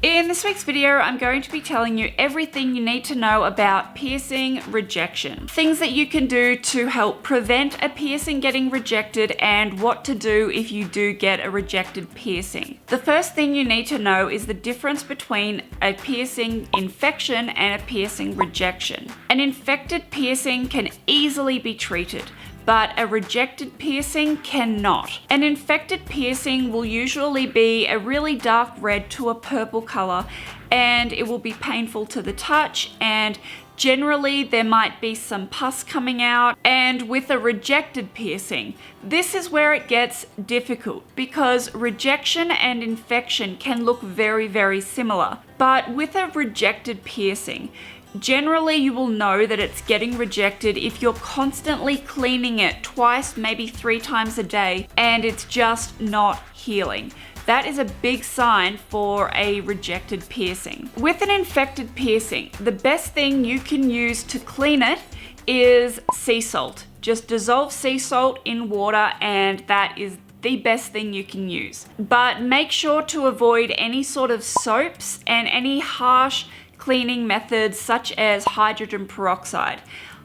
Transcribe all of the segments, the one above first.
In this week's video, I'm going to be telling you everything you need to know about piercing rejection. Things that you can do to help prevent a piercing getting rejected and what to do if you do get a rejected piercing. The first thing you need to know is the difference between a piercing infection and a piercing rejection. An infected piercing can easily be treated, but a rejected piercing cannot. An infected piercing will usually be a really dark red to a purple color, and it will be painful to the touch, and generally there might be some pus coming out. And with a rejected piercing, this is where it gets difficult because rejection and infection can look very, very similar. But with a rejected piercing, generally you will know that it's getting rejected if you're constantly cleaning it twice, maybe 3 times a day, and it's just not healing. That is a big sign for a rejected piercing. With an infected piercing, the best thing you can use to clean it is sea salt. Just dissolve sea salt in water, and that is the best thing you can use. But make sure to avoid any sort of soaps and any harsh cleaning methods such as hydrogen peroxide.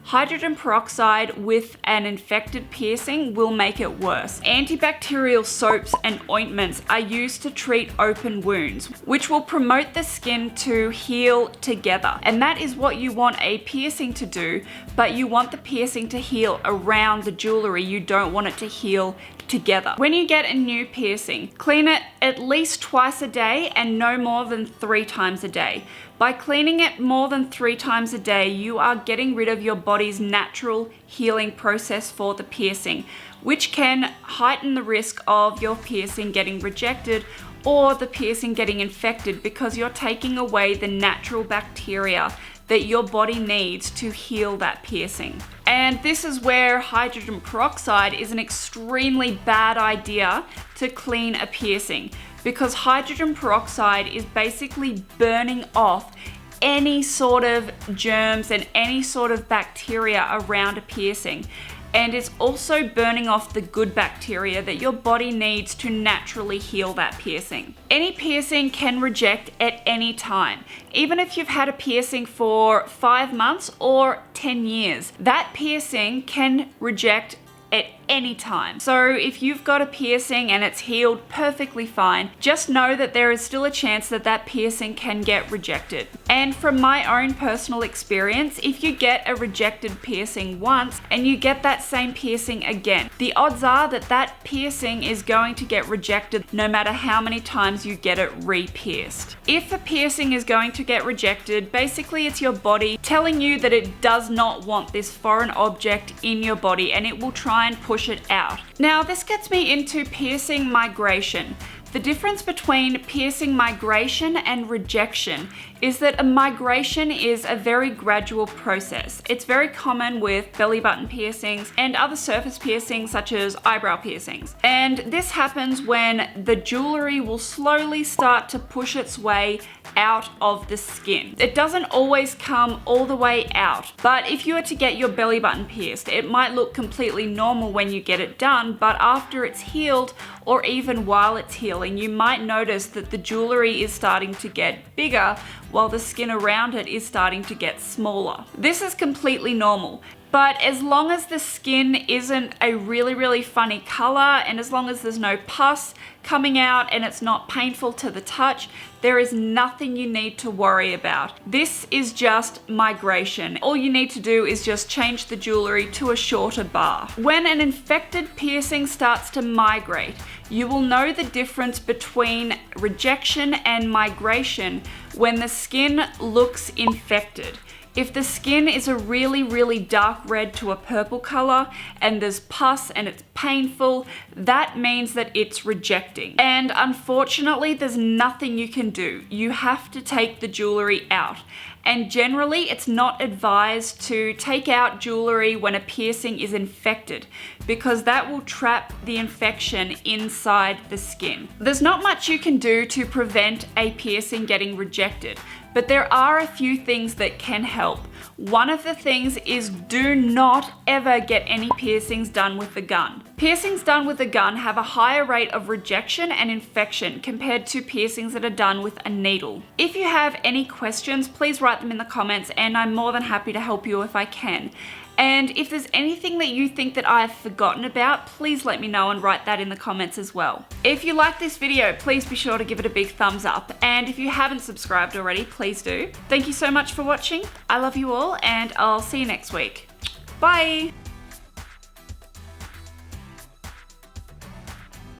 Hydrogen peroxide with an infected piercing will make it worse. Antibacterial soaps and ointments are used to treat open wounds, which will promote the skin to heal together. And that is what you want a piercing to do, but you want the piercing to heal around the jewelry. You don't want it to heal together. When you get a new piercing, clean it at least twice a day and no more than 3 times a day. By cleaning it more than 3 times a day, you are getting rid of your body's natural healing process for the piercing, which can heighten the risk of your piercing getting rejected or the piercing getting infected, because you're taking away the natural bacteria that your body needs to heal that piercing. And this is where hydrogen peroxide is an extremely bad idea to clean a piercing, because hydrogen peroxide is basically burning off any sort of germs and any sort of bacteria around a piercing. And it's also burning off the good bacteria that your body needs to naturally heal that piercing. Any piercing can reject at any time. Even if you've had a piercing for 5 months or 10 years, that piercing can reject at any time. So if you've got a piercing and it's healed perfectly fine, just know that there is still a chance that that piercing can get rejected. And from my own personal experience, if you get a rejected piercing once and you get that same piercing again, the odds are that that piercing is going to get rejected no matter how many times you get it re-pierced. If a piercing is going to get rejected, basically it's your body telling you that it does not want this foreign object in your body, and it will try and push it out. Now, this gets me into piercing migration. The difference between piercing migration and rejection is that a migration is a very gradual process. It's very common with belly button piercings and other surface piercings such as eyebrow piercings. And this happens when the jewelry will slowly start to push its way out of the skin. It doesn't always come all the way out, but if you were to get your belly button pierced, it might look completely normal when you get it done, but after it's healed, or even while it's healing, you might notice that the jewelry is starting to get bigger while the skin around it is starting to get smaller. This is completely normal. But as long as the skin isn't a really, really funny color, and as long as there's no pus coming out and it's not painful to the touch, there is nothing you need to worry about. This is just migration. All you need to do is just change the jewelry to a shorter bar. When an infected piercing starts to migrate, you will know the difference between rejection and migration when the skin looks infected. If the skin is a really, really dark red to a purple color and there's pus and it's painful, that means that it's rejecting. And unfortunately, there's nothing you can do. You have to take the jewelry out. And generally, it's not advised to take out jewelry when a piercing is infected, because that will trap the infection inside the skin. There's not much you can do to prevent a piercing getting rejected, but there are a few things that can help. One of the things is do not ever get any piercings done with the gun. Piercings done with a gun have a higher rate of rejection and infection compared to piercings that are done with a needle. If you have any questions, please write them in the comments and I'm more than happy to help you if I can. And if there's anything that you think that I've forgotten about, please let me know and write that in the comments as well. If you like this video, please be sure to give it a big thumbs up. And if you haven't subscribed already, please do. Thank you so much for watching. I love you all and I'll see you next week. Bye!